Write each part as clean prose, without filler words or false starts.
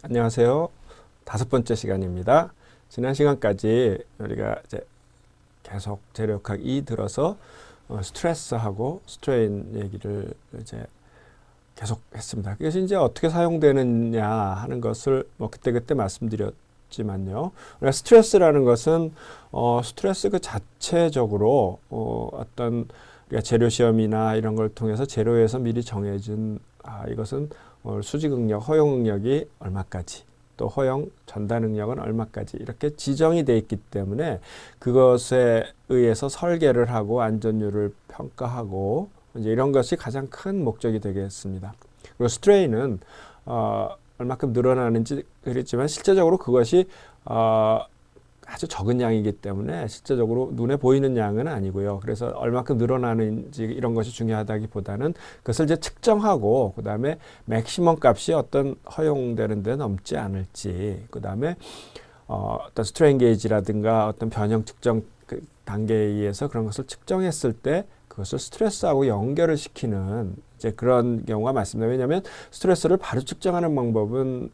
안녕하세요. 5번째 시간입니다. 지난 시간까지 우리가 이제 계속 재료역학 2 들어서 스트레스하고 스트레인 얘기를 이제 계속 했습니다. 그것이 이제 어떻게 사용되느냐 하는 것을 뭐 그때 말씀드렸지만요. 우리가 스트레스라는 것은 스트레스 그 자체적으로 어떤 우리가 재료 시험이나 이런 걸 통해서 재료에서 미리 정해진 이것은 수직 응력, 허용 응력이 얼마까지, 또 허용 전달 응력은 얼마까지 이렇게 지정이 돼 있기 때문에 그것에 의해서 설계를 하고 안전율을 평가하고 이제 이런 것이 가장 큰 목적이 되겠습니다. 그리고 스트레인은 얼마큼 늘어나는지 그랬지만 실제적으로 그것이 아주 적은 양이기 때문에 실제적으로 눈에 보이는 양은 아니고요. 그래서 얼마큼 늘어나는지 이런 것이 중요하다기보다는 그것을 이제 측정하고 그 다음에 맥시멈 값이 어떤 허용되는 데 넘지 않을지, 그 다음에 어떤 스트레인 게이지라든가 어떤 변형 측정 단계에 의해서 그런 것을 측정했을 때 그것을 스트레스하고 연결을 시키는 이제 그런 경우가 많습니다. 왜냐하면 스트레스를 바로 측정하는 방법은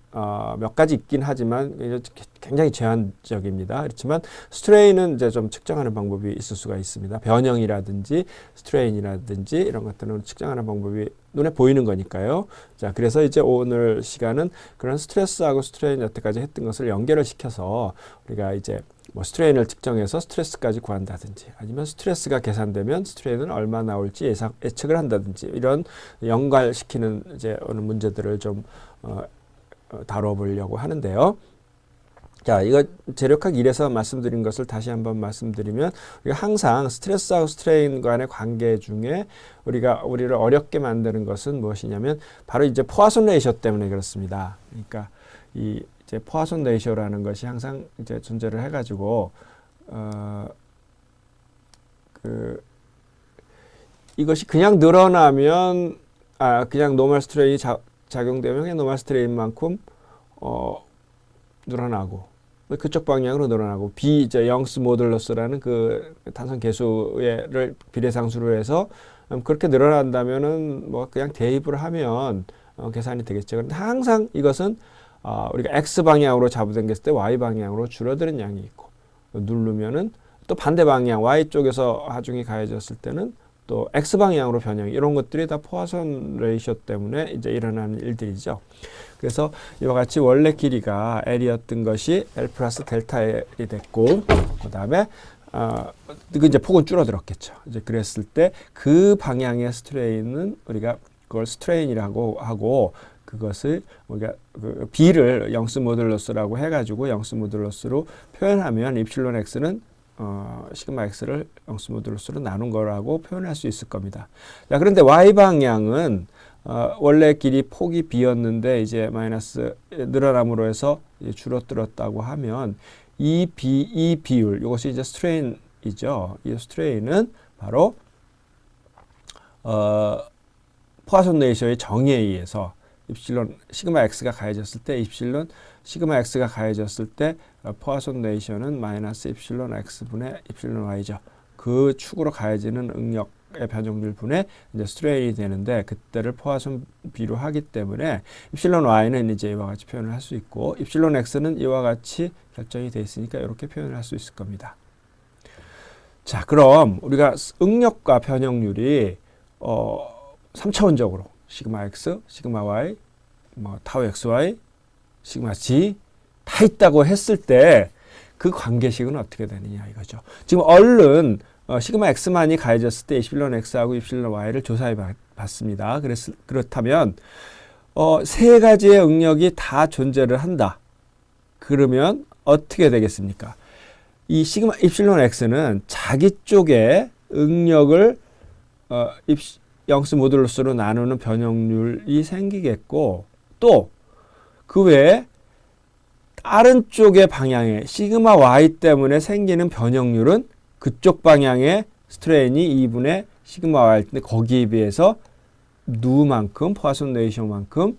몇 가지 있긴 하지만 굉장히 제한적입니다. 그렇지만 스트레인은 이제 좀 측정하는 방법이 있을 수가 있습니다. 변형이라든지 스트레인이라든지 이런 것들은 측정하는 방법이 눈에 보이는 거니까요. 자, 그래서 이제 오늘 시간은 그런 스트레스하고 스트레인 여태까지 했던 것을 연결을 시켜서 우리가 이제 뭐 스트레인을 측정해서 스트레스까지 구한다든지 아니면 스트레스가 계산되면 스트레인은 얼마 나올지 예측을 한다든지 이런 연관시키는 이제 어느 문제들을 좀 다뤄보려고 하는데요. 자, 이거 재료학학 1에서 말씀드린 것을 다시 한번 말씀드리면 우리가 항상 스트레스하고 스트레인 간의 관계 중에 우리를 어렵게 만드는 것은 무엇이냐면 바로 이제 포화손 레이쇼 때문에 그렇습니다. 그러니까 이 이제 포화손 레이쇼라는 것이 항상 이제 존재를 해가지고 이것이 그냥 늘어나면 그냥 노멀 스트레인이 작용되면 그냥 노멀 스트레인만큼 늘어나고 그쪽 방향으로 늘어나고 이제 영스 모듈러스라는 그 탄성 계수를 비례상수로 해서 그렇게 늘어난다면은 뭐 그냥 대입을 하면 계산이 되겠죠. 그런데 항상 이것은 우리가 X 방향으로 잡아당겼을 때 Y 방향으로 줄어드는 양이 있고 누르면은 또 반대 방향 Y 쪽에서 하중이 가해졌을 때는 또 X 방향으로 변형 이런 것들이 다 포화손 레이쇼 때문에 이제 일어나는 일들이죠. 그래서 이와 같이 원래 길이가 L이었던 것이 L 플러스 델타 L이 됐고 그 다음에 이제 폭은 줄어들었겠죠. 이제 그랬을 때 그 방향의 스트레인은 우리가 그걸 스트레인이라고 하고 그것을 우리가 B를 영스 모듈러스라고 해가지고 영스 모듈러스로 표현하면 입실론 X는 시그마 X를 영스 모듈러스로 나눈 거라고 표현할 수 있을 겁니다. 자, 그런데 Y 방향은 원래 길이 폭이 B였는데 이제 마이너스 늘어남으로 해서 줄어들었다고 하면 이 비율 이것이 이제 스트레인이죠. 이 스트레인은 바로 포화손 레이쇼의 정의에 의해서 입실론 시그마 X가 가해졌을 때 입실론 시그마 X가 가해졌을 때 포화손 레이쇼는 마이너스 입실론 X분의 입실론 Y죠. 그 축으로 가해지는 응력의 변종률 분의 이제 스트레인이 되는데 그때를 포화손 B로 하기 때문에 입실론 Y는 이제 이와 같이 표현을 할 수 있고 입실론 X는 이와 같이 결정이 되어 있으니까 이렇게 표현을 할 수 있을 겁니다. 자, 그럼 우리가 응력과 변형률이 3차원적으로 시그마 X, 시그마 Y, 뭐 타우 XY, 시그마 G 다 있다고 했을 때 그 관계식은 어떻게 되느냐 이거죠. 지금 얼른 시그마 X만이 가해졌을 때 입실론 X하고 입실론 Y를 조사해 봤습니다. 그렇다면 세 가지의 응력이 다 존재를 한다. 그러면 어떻게 되겠습니까? 이 시그마 입실론 X는 자기 쪽에 응력을 영스 모듈러스로 나누는 변형률이 생기겠고 또 그 외에 다른 쪽의 방향에 시그마 Y 때문에 생기는 변형률은 그쪽 방향의 스트레인이 2분의 시그마 Y일 텐데 거기에 비해서 누만큼 포화손 레이쇼만큼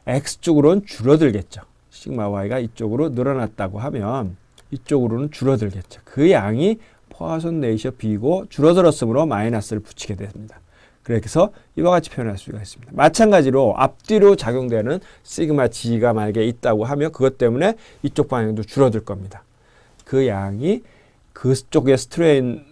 X쪽으로는 줄어들겠죠. 시그마 Y가 이쪽으로 늘어났다고 하면 이쪽으로는 줄어들겠죠. 그 양이 포화손 레이쇼 B고 줄어들었으므로 마이너스를 붙이게 됩니다. 그래서 이와 같이 표현할 수가 있습니다. 마찬가지로 앞뒤로 작용되는 시그마 g가 만약에 있다고 하면 그것 때문에 이쪽 방향도 줄어들 겁니다. 그 양이 그쪽의 스트레인의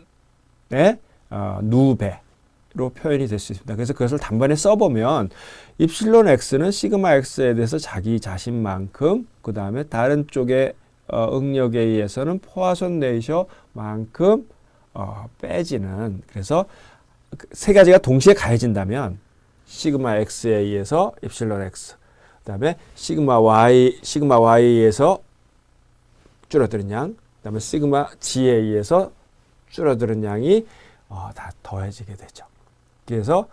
누배로 표현이 될 수 있습니다. 그래서 그것을 단번에 써보면 입실론 x는 시그마 x에 대해서 자기 자신만큼 그 다음에 다른 쪽의 응력에 의해서는 포화손 레이셔만큼 빼지는, 그래서 세 가지가 동시에 가해진다면 시그마 x에 의해서 입실론 x, 그 다음에 시그마 y에 의해서 줄어드는 양, 그 다음에 시그마 g에 의해서 줄어드는 양이 다 더해지게 되죠. 그래서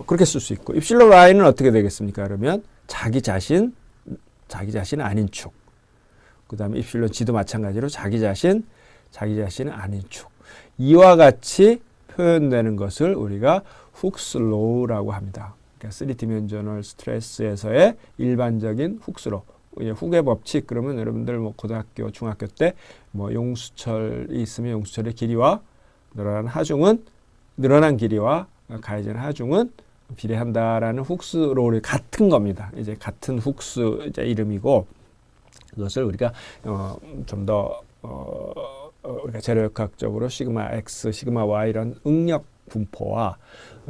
그렇게 쓸 수 있고, 입실론 y는 어떻게 되겠습니까? 그러면 자기 자신 아닌 축, 그 다음에 입실론 g도 마찬가지로 자기 자신은 아닌 축, 이와 같이 표현되는 것을 우리가 훅스 로우라고 합니다. 그러니까 3디멘셔널 스트레스에서의 일반적인 훅스 로우, 훅의 법칙. 그러면 여러분들 뭐 고등학교, 중학교 때 뭐 용수철이 있으면 용수철의 길이와 늘어난 길이와 가해지는 하중은 비례한다라는 훅스 로우를 같은 겁니다. 이제 같은 훅스 이제 이름이고, 그것을 우리가 좀 더 우리가 재료역학적으로 시그마 x, 시그마 y 이런 응력 분포와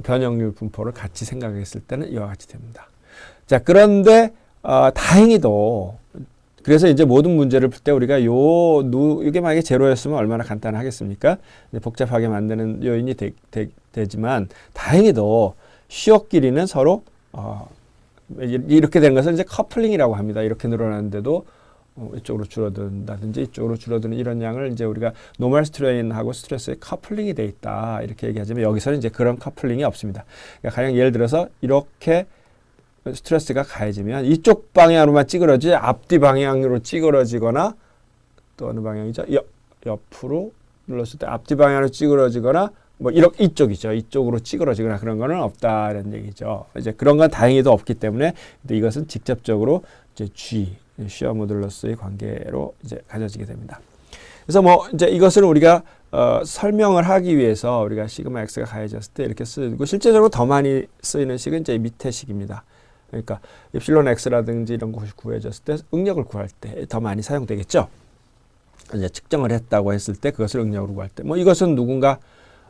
변형률 분포를 같이 생각했을 때는 이와 같이 됩니다. 자, 그런데 다행히도 그래서 이제 모든 문제를 풀 때 우리가 이게 만약에 제로였으면 얼마나 간단하겠습니까? 복잡하게 만드는 요인이 되지만 다행히도 시역 길이는 서로 이렇게 되는 것을 이제 커플링이라고 합니다. 이렇게 늘어나는데도 이쪽으로 줄어든다든지 이쪽으로 줄어드는 이런 양을 이제 우리가 노멀 스트레인하고 스트레스의 커플링이 돼 있다 이렇게 얘기하지만, 여기서는 이제 그런 커플링이 없습니다. 그러니까 가령 예를 들어서 이렇게 스트레스가 가해지면 이쪽 방향으로만 찌그러지 앞뒤 방향으로 찌그러지거나, 또 어느 방향이죠? 옆으로 눌렀을 때 앞뒤 방향으로 찌그러지거나 뭐 이쪽이죠. 이쪽으로 찌그러지거나 그런 거는 없다는 얘기죠. 이제 그런 건 다행히도 없기 때문에 이것은 직접적으로 이제 시어 모듈러스의 관계로 이제 가져지게 됩니다. 그래서 뭐 이제 이것을 우리가 설명을 하기 위해서 우리가 시그마 x가 가해졌을 때 이렇게 쓰고, 실제적으로 더 많이 쓰이는 식은 이제 밑에 식입니다. 그러니까 입실론 x라든지 이런 것이 구해졌을 때 응력을 구할 때 더 많이 사용되겠죠. 이제 측정을 했다고 했을 때 그것을 응력으로 구할 때, 뭐 이것은 누군가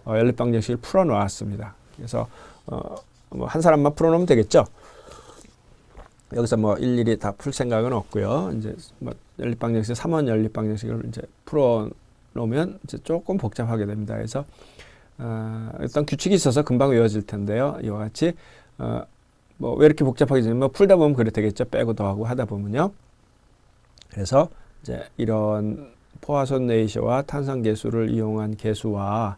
연립 방정식을 풀어 놓았습니다. 그래서 뭐 한 사람만 풀어 놓으면 되겠죠. 여기서 뭐 일일이 다 풀 생각은 없고요. 이제 뭐 연립 방정식 3원 연립 방정식을 이제 풀어 놓으면 이제 조금 복잡하게 됩니다. 그래서 일단 규칙이 있어서 금방 외워질 텐데요. 이와 같이 뭐 왜 이렇게 복잡하게 되냐면 뭐 풀다 보면 그래 되겠죠. 빼고 더하고 하다 보면요. 그래서 이제 이런 포화손 레이셔와 탄성 계수를 이용한 계수와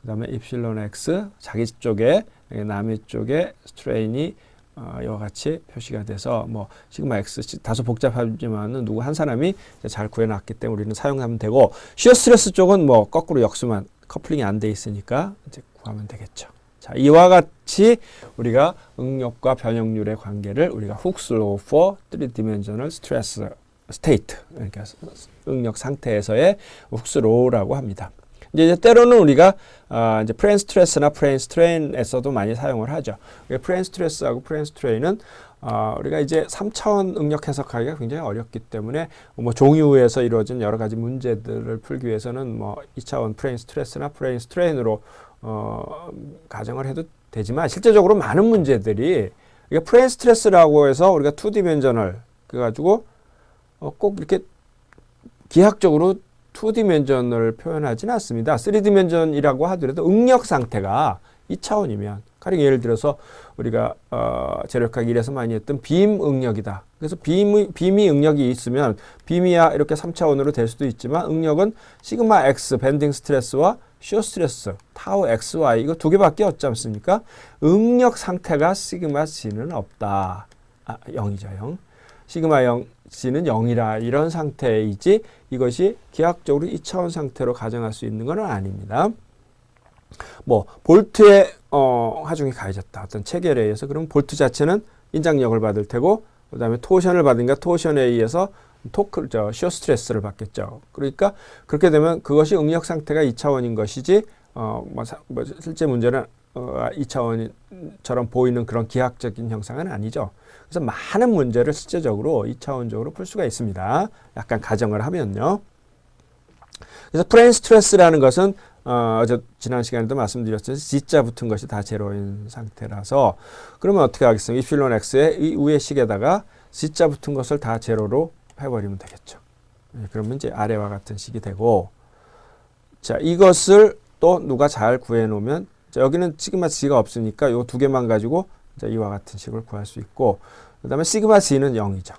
그다음에 입실론 x 자기 쪽에 남의 쪽에 스트레인이 이와 같이 표시가 돼서 뭐 시그마 x 다소 복잡하지만은 누구 한 사람이 잘 구해놨기 때문에 우리는 사용하면 되고, 시어 스트레스 쪽은 뭐 거꾸로 역수만 커플링이 안 돼 있으니까 이제 구하면 되겠죠. 자, 이와 같이 우리가 응력과 변형률의 관계를 우리가 훅스 로우 for 3dimensional stress state, 그러니까 응력 상태에서의 훅스 로우라고 합니다. 이제 때로는 우리가 이제 프레인 스트레스나 프레인 스트레인에서도 많이 사용을 하죠. 프레인 스트레스하고 프레인 스트레인은 우리가 이제 3차원 응력 해석하기가 굉장히 어렵기 때문에 뭐 종이후에서 이루어진 여러 가지 문제들을 풀기 위해서는 뭐 2차원 프레인 스트레스나 프레인 스트레인으로 가정을 해도 되지만, 실제적으로 많은 문제들이 이게 프레인 스트레스라고 해서 우리가 2디멘셔널 그래가지고 꼭 이렇게 기하학적으로 2디멘전을 표현하지는 않습니다. 3디멘전이라고 하더라도 응력 상태가 2차원이면, 가령 예를 들어서 우리가 재료학학 1에서 많이 했던 빔 응력이다. 그래서 빔이 응력이 있으면 빔이야 이렇게 3차원으로 될 수도 있지만, 응력은 시그마 x 밴딩 스트레스와 시어 스트레스 타우 xy 이거 두 개밖에 없지 않습니까? 응력 상태가 시그마 g는 없다. 0이죠. 0. 시그마 0 g는 0이라 이런 상태이지, 이것이 기하학적으로 2차원 상태로 가정할 수 있는 것은 아닙니다. 뭐 볼트의 하중이 가해졌다. 어떤 체결에 의해서, 그럼 볼트 자체는 인장력을 받을 테고, 그 다음에 토션을 받으니까 토션에 의해서 시어 스트레스를 받겠죠. 그러니까 그렇게 되면 그것이 응력 상태가 2차원인 것이지, 뭐 실제 문제는 2차원처럼 보이는 그런 기하학적인 형상은 아니죠. 그래서 많은 문제를 실제적으로 2차원적으로 풀 수가 있습니다. 약간 가정을 하면요. 그래서 프레임 스트레스라는 것은 지난 시간에도 말씀드렸듯이 G자 붙은 것이 다 제로인 상태라서 그러면 어떻게 하겠습니까? 이필론 X의 이 위의 식에다가 G자 붙은 것을 다 제로로 해버리면 되겠죠. 그러면 이제 아래와 같은 식이 되고, 자, 이것을 또 누가 잘 구해 놓으면, 자, 여기는 시그마 G가 없으니까 이 두 개만 가지고 자, 이와 같은 식을 구할 수 있고, 그 다음에 시그마 C는 0이죠.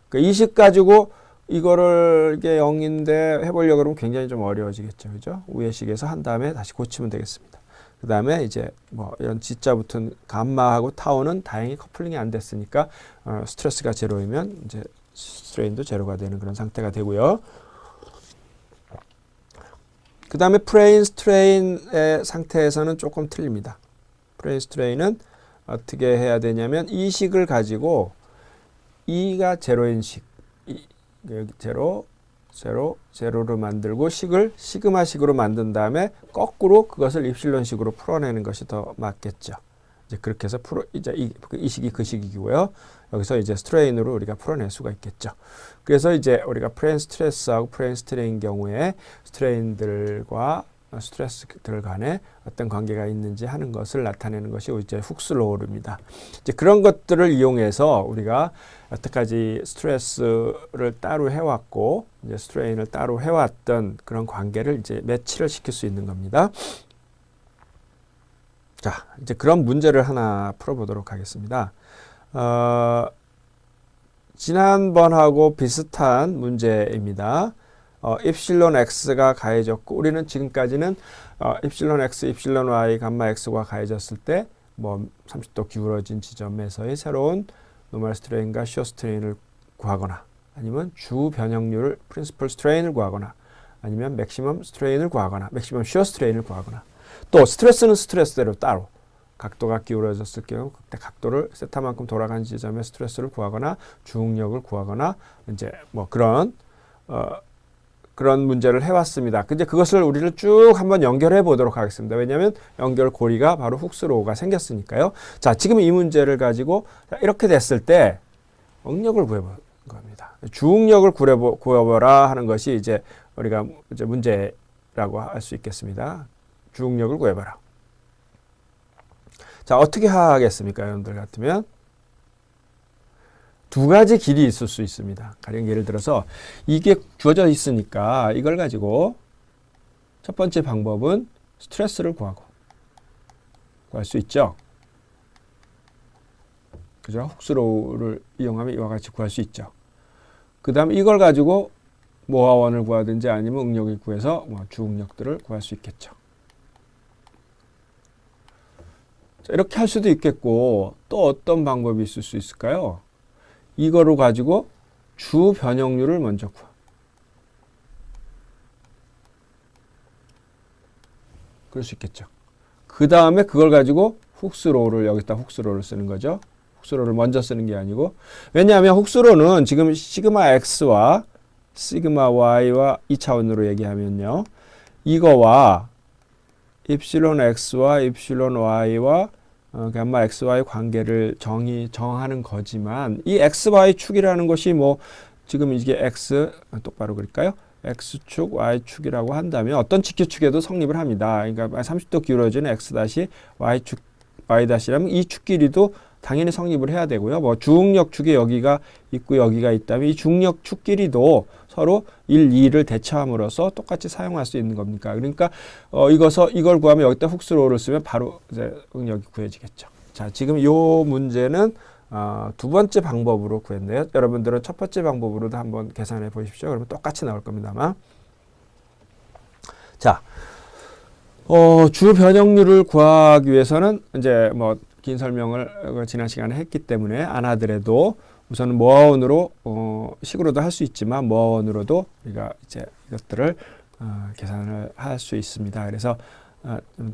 그러니까 이 식 가지고 이거를 이게 0인데 해보려고 그러면 굉장히 좀 어려워지겠죠. 그죠? 위의 식에서 한 다음에 다시 고치면 되겠습니다. 그 다음에 이제 뭐 이런 G자 붙은 감마하고 타우는 다행히 커플링이 안 됐으니까 스트레스가 제로이면 이제 스트레인도 제로가 되는 그런 상태가 되고요. 그 다음에 프레인 스트레인의 상태에서는 조금 틀립니다. 프레인 스트레인은 어떻게 해야 되냐면 이 식을 가지고 E가 제로인 식, 여기 제로, 제로를 만들고 식을 시그마 식으로 만든 다음에 거꾸로 그것을 입실론 식으로 풀어내는 것이 더 맞겠죠. 이제 그렇게 해서 이제 이 식이 그 식이고요. 여기서 이제 스트레인으로 우리가 풀어낼 수가 있겠죠. 그래서 이제 우리가 프레인 스트레스하고 프레인 스트레인 경우에 스트레인들과 스트레스들 간에 어떤 관계가 있는지 하는 것을 나타내는 것이 이제 훅스로우입니다. 이제 그런 것들을 이용해서 우리가 여태까지 스트레스를 따로 해왔고 이제 스트레인을 따로 해왔던 그런 관계를 이제 매치를 시킬 수 있는 겁니다. 자, 이제 그런 문제를 하나 풀어보도록 하겠습니다. 지난번하고 비슷한 문제입니다. 입실론 x가 가해졌고 우리는 지금까지는 입실론 x, 입실론 y, 감마 x가 가해졌을 때 뭐 30도 기울어진 지점에서의 새로운 노멀 스트레인과 시어 스트레인을 구하거나 아니면 주 변형률 프린시플 스트레인을 구하거나 아니면 맥시멈 스트레인을 구하거나 맥시멈 시어 스트레인을 구하거나 또 스트레스는 스트레스대로 따로 각도가 기울어졌을 경우 그때 각도를 세타만큼 돌아간 지점의 스트레스를 구하거나 중력을 구하거나 이제 뭐 그런 문제를 해왔습니다. 근데 그것을 우리를 쭉 한번 연결해 보도록 하겠습니다. 왜냐하면 연결고리가 바로 훅스로우가 생겼으니까요. 자, 지금 이 문제를 가지고 이렇게 됐을 때 응력을 구해보는 겁니다. 중력을 구해보라 하는 것이 이제 우리가 이제 문제라고 할 수 있겠습니다. 중력을 구해봐라. 자, 어떻게 하겠습니까? 여러분들 같으면 두 가지 길이 있을 수 있습니다. 가령 예를 들어서 이게 주어져 있으니까 이걸 가지고 첫 번째 방법은 스트레스를 구할 수 있죠. 그죠? 훅스로우를 이용하면 이와 같이 구할 수 있죠. 그 다음에 이걸 가지고 모아원을 구하든지 아니면 응력을 구해서 주응력들을 구할 수 있겠죠. 자, 이렇게 할 수도 있겠고 또 어떤 방법이 있을 수 있을까요? 이거를 가지고 주 변형률을 먼저 구하. 그럴 수 있겠죠. 그 다음에 그걸 가지고 훅스로우를 여기다 훅스로우를 쓰는 거죠. 훅스로우를 먼저 쓰는 게 아니고 왜냐하면 훅스로우는 지금 시그마 x와 시그마 y와 2차원으로 얘기하면요. 이거와 입실론 x와 입실론 y와 감마 xy 관계를 정하는 거지만 이 xy 축이라는 것이 뭐 지금 이게 x 똑바로 그릴까요? x축, y축이라고 한다면 어떤 직교축에도 성립을 합니다. 그러니까 30도 기울어지는 x 다시 y축, y 다시라면 이 축 길이도 당연히 성립을 해야 되고요. 뭐 주응력 축이 여기가 있고 여기가 있다면 이 중력 축 길이도 서로 1, 2를 대처함으로써 똑같이 사용할 수 있는 겁니까? 그러니까 이걸 구하면 여기다 훅스로우를 쓰면 바로 이제 응력이 구해지겠죠. 자, 지금 이 문제는 두 번째 방법으로 구했네요. 여러분들은 첫 번째 방법으로도 한번 계산해 보십시오. 그러면 똑같이 나올 겁니다만. 자, 주 변형률을 구하기 위해서는 이제 뭐 긴 설명을 지난 시간에 했기 때문에 안 하더라도 우선은 모아원으로 식으로도 할 수 있지만 모아원으로도 우리가 이제 이것들을 계산을 할 수 있습니다. 그래서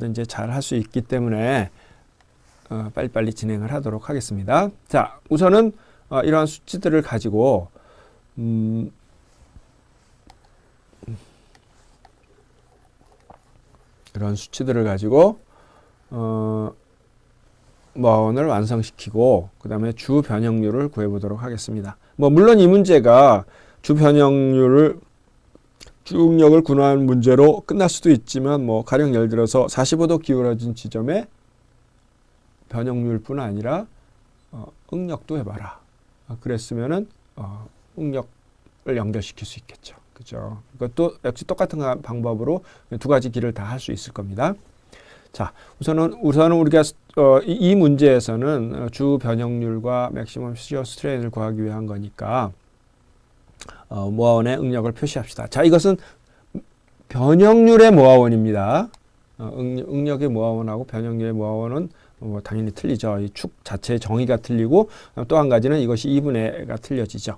이제 잘 할 수 있기 때문에 빨리빨리 진행을 하도록 하겠습니다. 자, 우선은 이러한 수치들을 가지고 이런 수치들을 가지고 모아원을 완성시키고 그 다음에 주 변형률을 구해보도록 하겠습니다. 뭐 물론 이 문제가 주 변형률을 중력을 구하는 문제로 끝날 수도 있지만 뭐 가령 예를 들어서 45도 기울어진 지점에 변형률뿐 아니라 응력도 해봐라. 그랬으면은 응력을 연결시킬 수 있겠죠. 그죠? 이것도 역시 똑같은 방법으로 두 가지 길을 다 할 수 있을 겁니다. 자, 우선은 우리가 이 문제에서는 주 변형률과 맥시멈 시어 스트레인을 구하기 위한 거니까 모아원의 응력을 표시합시다. 자, 이것은 변형률의 모아원입니다. 응력의 모아원하고 변형률의 모아원은 뭐 당연히 틀리죠. 이 축 자체의 정의가 틀리고 또 한 가지는 이것이 2분의가 틀려지죠.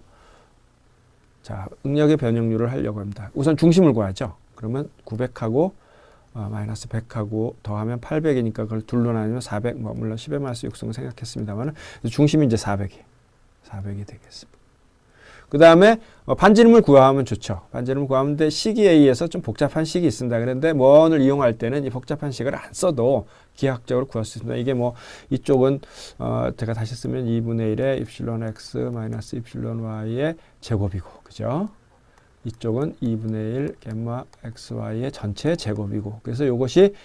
자, 응력의 변형률을 하려고 합니다. 우선 중심을 구하죠. 그러면 900하고 마이너스 100하고 더하면 800이니까 그걸 둘로 나누면 400, 뭐 물론 10의 마이너스 6승을 생각했습니다만 중심이 이제 400이 되겠습니다. 그 다음에 반지름을 구하면 좋죠. 반지름을 구하는데 식이 A에서 좀 복잡한 식이 있습니다. 그런데 모아원을 이용할 때는 이 복잡한 식을 안 써도 기하학적으로 구할 수 있습니다. 이게 뭐 이쪽은 제가 다시 쓰면 2분의 1의 입실론 x 마이너스 입실론 y의 제곱이고, 그죠? 이쪽은 2분의 1 갬마 xy의 전체 제곱이고, 그래서 이것이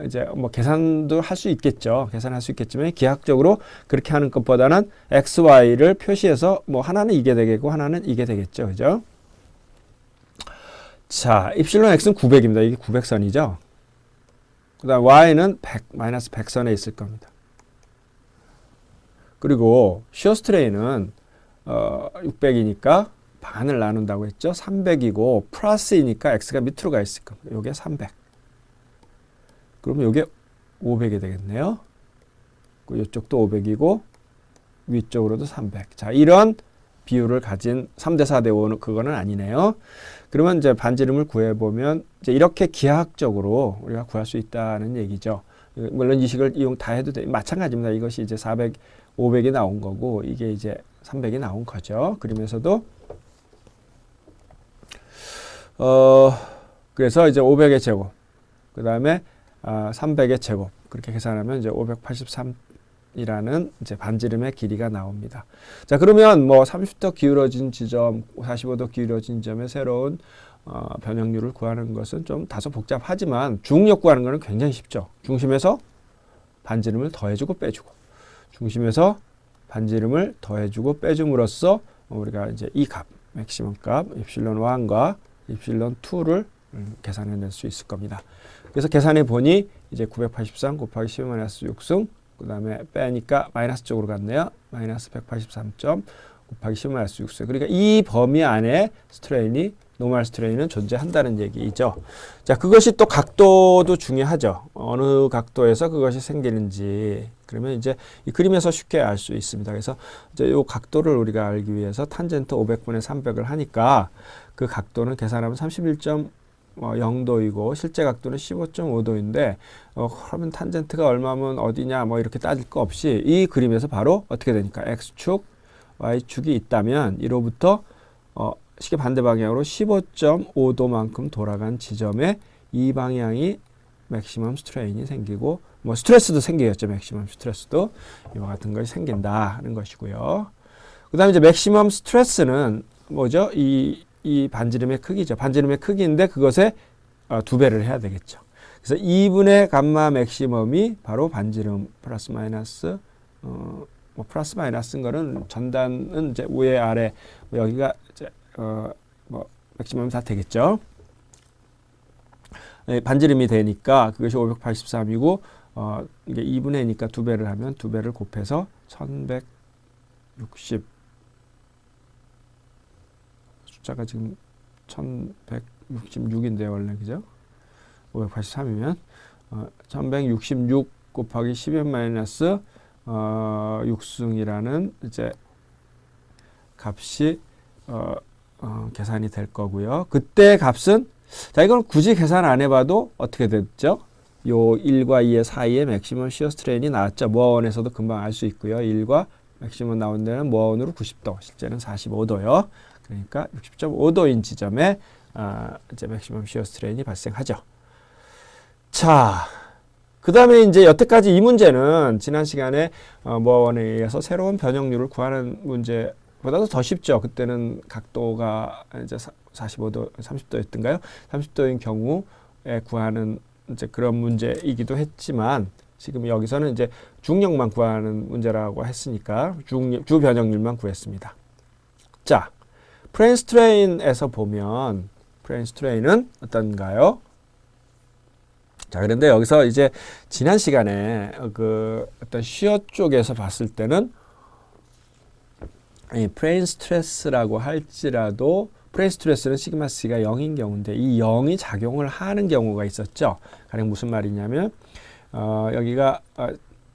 이제 뭐 계산도 할 수 있겠죠. 계산할 수 있겠지만 기하학적으로 그렇게 하는 것보다는 xy를 표시해서 뭐 하나는 이게 되겠고 하나는 이게 되겠죠. 그죠? 자, 입실론 x는 900입니다. 이게 900선이죠. 그 다음 y는 100, 마이너스 100선에 있을 겁니다. 그리고 시어 스트레인은 600이니까 반을 나눈다고 했죠. 300이고 플러스이니까 x가 밑으로 가 있을 겁니다. 요게 300. 그러면 요게 500이 되겠네요. 이쪽도 500이고 위쪽으로도 300. 자, 이런 비율을 가진 3대 4대 5는 그거는 아니네요. 그러면 이제 반지름을 구해보면 이제 이렇게 기하학적으로 우리가 구할 수 있다는 얘기죠. 물론 이 식을 이용 다 해도 돼. 마찬가지입니다. 이것이 이제 400, 500이 나온 거고 이게 이제 300이 나온 거죠. 그러면서도 그래서 이제 500의 제곱, 그 다음에 300의 제곱, 그렇게 계산하면 이제 583이라는 이제 반지름의 길이가 나옵니다. 자, 그러면 뭐 30도 기울어진 지점, 45도 기울어진 지점의 새로운 변형률을 구하는 것은 좀 다소 복잡하지만 중력 구하는 것은 굉장히 쉽죠. 중심에서 반지름을 더해주고 빼주고, 중심에서 반지름을 더해주고 빼줌으로써 우리가 이제 이 값, 맥시멈 값, 입실론 1과 입실론 2를 계산해낼 수 있을 겁니다. 그래서 계산해 보니 이제 983 곱하기 10 마이너스 6승, 그 다음에 빼니까 마이너스 쪽으로 갔네요. 마이너스 183점 곱하기 10 마이너스 6승. 그러니까 이 범위 안에 스트레인이, 노멀 스트레인은 존재한다는 얘기죠. 자, 그것이 또 각도도 중요하죠. 어느 각도에서 그것이 생기는지. 그러면 이제 이 그림에서 쉽게 알 수 있습니다. 그래서 이제 이 각도를 우리가 알기 위해서 탄젠트 500분의 300을 하니까 그 각도는 계산하면 31.0도이고 실제 각도는 15.5도인데 그러면 탄젠트가 얼마면 어디냐 뭐 이렇게 따질 거 없이 이 그림에서 바로 어떻게 되니까 x축, y축이 있다면 이로부터 시계 반대 방향으로 15.5도만큼 돌아간 지점에 이 방향이 맥시멈 스트레인이 생기고 뭐 스트레스도 생기겠죠. 맥시멈 스트레스도 이와 같은 것이 생긴다는 것이고요. 그 다음에 이제 맥시멈 스트레스는 뭐죠? 이 반지름의 크기죠. 반지름의 크기인데 그것에 2배를 해야 되겠죠. 그래서 2분의 감마 맥시멈이 바로 반지름 플러스 마이너스 뭐 플러스 마이너스인 거는 전단은 이제 위에 아래 여기가 이제 뭐 맥시멈이 다 되겠죠. 반지름이 되니까 그것이 583이고 이게 2분의니까 2배를 하면 2배를 곱해서 1160 숫자가 지금 1166인데 원래 그죠? 583이면 1166 곱하기 10의 마이너스 6승이라는 이제 값이 계산이 될 거고요. 그때 값은 자, 이건 굳이 계산 안 해봐도 어떻게 됐죠? 요 1과 2의 사이에 맥시멈 시어 스트레인이 나왔죠. 모아원에서도 금방 알 수 있고요. 1과 맥시멈 나온 데는 모아원으로 90도, 실제는 45도요. 그러니까 60.5도인 지점에, 이제 맥시멈 시어 스트레인이 발생하죠. 자, 그 다음에 이제 여태까지 이 문제는 지난 시간에 모어원에 의해서 새로운 변형률을 구하는 문제보다도 더 쉽죠. 그때는 각도가 이제 45도, 30도였던가요? 30도인 경우에 구하는 이제 그런 문제이기도 했지만 지금 여기서는 이제 중력만 구하는 문제라고 했으니까 주 변형률만 구했습니다. 자, 플레인 스트레인에서 보면 플레인 스트레인은 어떤가요? 자, 그런데 여기서 이제 지난 시간에 그 어떤 시어 쪽에서 봤을 때는 이 플레인 스트레스라고 할지라도 플레인 스트레스는 시그마 C가 0인 경우인데 이 0이 작용을 하는 경우가 있었죠. 가령 무슨 말이냐면 여기가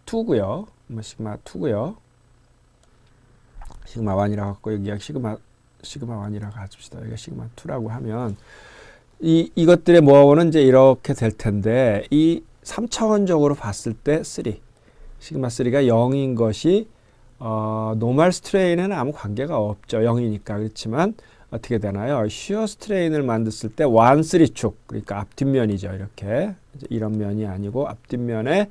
2고요. 뭐 시그마 2고요. 시그마 1이라고 하고 여기가 시그마 1이라고 합시다. 여기가 시그마 2라고 하면 이것들의 모어는 이제 이렇게 될 텐데 이 3차원적으로 봤을 때 3 시그마 3가 0인 것이 노멀 스트레인에는 아무 관계가 없죠. 0이니까. 그렇지만 어떻게 되나요? 시어 스트레인을 만들었을 때 1, 3축 그러니까 앞뒷면이죠. 이렇게 이런 면이 아니고 앞뒷면에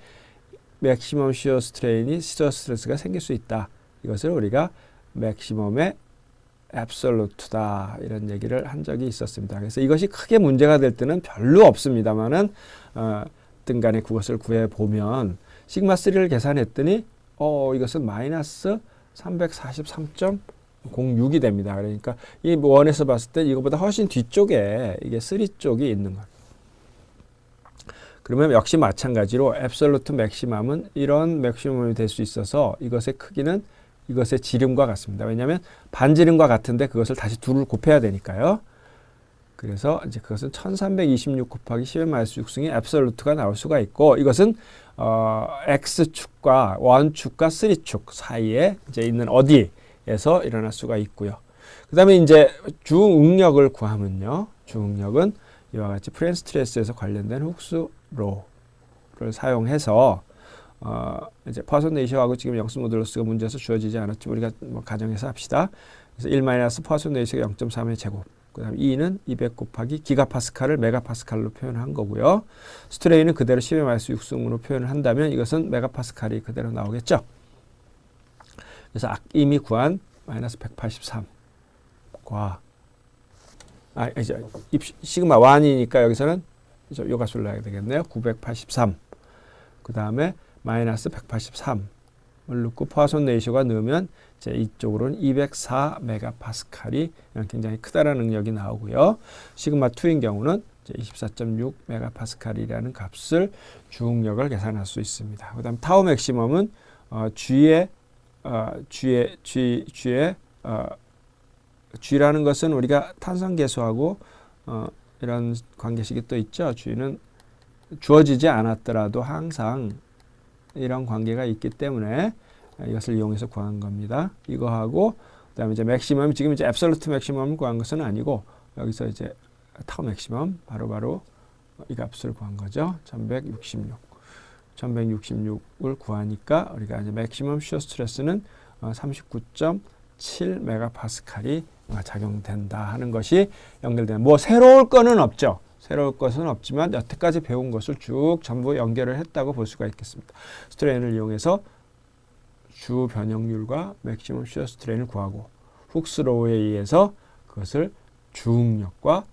맥시멈 시어 스트레인이 시어 스트레스가 생길 수 있다. 이것을 우리가 맥시멈의 앱솔루트다 이런 얘기를 한 적이 있었습니다. 그래서 이것이 크게 문제가 될 때는 별로 없습니다만은 어떤 간에 그것을 구해 보면 시그마 3를 계산했더니 이것은 마이너스 343.06이 됩니다. 그러니까 이 원에서 봤을 때 이거보다 훨씬 뒤쪽에 이게 3 쪽이 있는 거예요. 그러면 역시 마찬가지로 앱솔루트 맥시멈은 이런 맥시멈이 될 수 있어서 이것의 크기는 이것의 지름과 같습니다. 왜냐하면 반지름과 같은데 그것을 다시 2를 곱해야 되니까요. 그래서 이제 그것은 1326 곱하기 10의 마이너스 6승의 앱솔루트가 나올 수가 있고 이것은 X축과 원축과 3축 사이에 이제 있는 어디에서 일어날 수가 있고요. 그 다음에 이제 주응력을 구하면요. 주응력은 이와 같이 플레인 스트레스에서 관련된 훅스로를 사용해서 이제 퍼슨 레이셔하고 지금 영수 모듈러스가 문제에서 주어지지 않았지만 우리가 뭐 가정해서 합시다. 그래서 1 마이너스 퍼슨 레이셔가 0.3의 제곱. 그다음 E는 200 곱하기 기가파스칼을 메가파스칼로 표현한 거고요. 스트레인은 그대로 10의 마이너스 6승으로 표현을 한다면 이것은 메가파스칼이 그대로 나오겠죠. 그래서 이미 구한 마이너스 183과 이제 시그마 1이니까 여기서는 요 값을 넣어야 되겠네요. 983. 그 다음에 마이너스 183을 넣고 포아손 레이쇼가 넣으면 이제 이쪽으로는 204 메가파스칼이 굉장히 크다라는 능력이 나오고요. 시그마 2인 경우는 이제 24.6 메가파스칼이라는 값을 주응력을 계산할 수 있습니다. 그다음 타우 맥시멈은 G라는 것은 우리가 탄성 계수하고 이런 관계식이 또 있죠. G는 주어지지 않았더라도 항상 이런 관계가 있기 때문에 이것을 이용해서 구한 겁니다. 이거하고 그다음에 이제 맥시멈 지금 이제 앱솔루트 맥시멈을 구한 것은 아니고 여기서 이제 타우 맥시멈 바로 이 값을 구한 거죠. 1166을 구하니까 우리가 이제 맥시멈 시어 스트레스는 39.7 메가파스칼이 작용된다 하는 것이 연결되는 뭐 새로울 거는 없죠. 새로울 것은 없지만 여태까지 배운 것을 쭉 전부 연결을 했다고 볼 수가 있겠습니다. 스트레인을 이용해서 주 변형률과 맥시멈 시어 스트레인을 구하고 훅스로우에 의해서 그것을 주응력과